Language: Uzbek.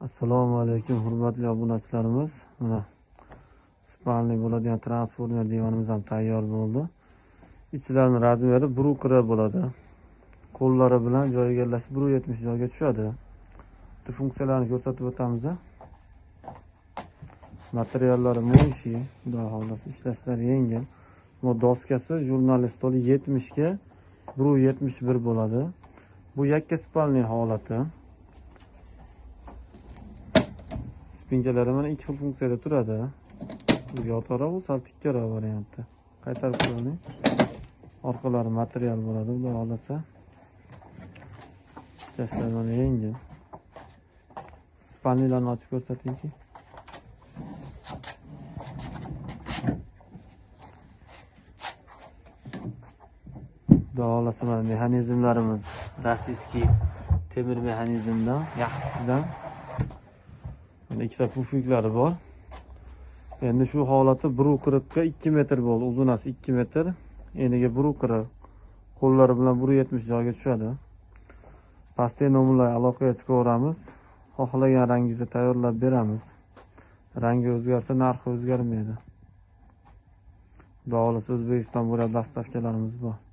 Assalomu alaykum hurmatli obunachilarimiz. Mana spalni bo'ladigan transformer divanimiz ham tayyor bo'ldi. Ichlarning razmeri 1 bo'ladi. Qo'llari bilan joyiga egallashib 1.70 joyga tushadi. Bu funksiyalarni ko'rsatib o'tamiz. Materiallari mo'yshi, xudo xolasa ishlashlar yengil. Bu doskasi jurnalist stoli 70 ga 1.71 bo'ladi. Bu yakka spalni holati. Spinkalari mana ikki xil funksiyada turadi. Bu yotoqroq, bu sal tikkaroq variantda. Qaytarib qo'ying. Orqalari material bo'ladi, xudo xolasa. Ishlashlar mana yengil. Spalnilarni ochib ko'rsatingchi. Xudo xolasa mana mexanizmlarimiz rossiyskiy temir mexanizmdan, yaxshisidan. Ikkita pufiklari bor. Endi shu holati 1.40 ga 2 metr bo'ldi. Uzunasi 2 metr, eniga 1.40. Qo'llari bilan 1.70 joyga tushadi. Pastki nomerlar aloqaga chiqaveramiz. Xohlagan rangingizda tayyorlab beramiz. Rangi o'zgarsa, narxi o'zgarmaydi. Xudo xolasa O'zbekiston bo'ylab dastavkalarimiz bor.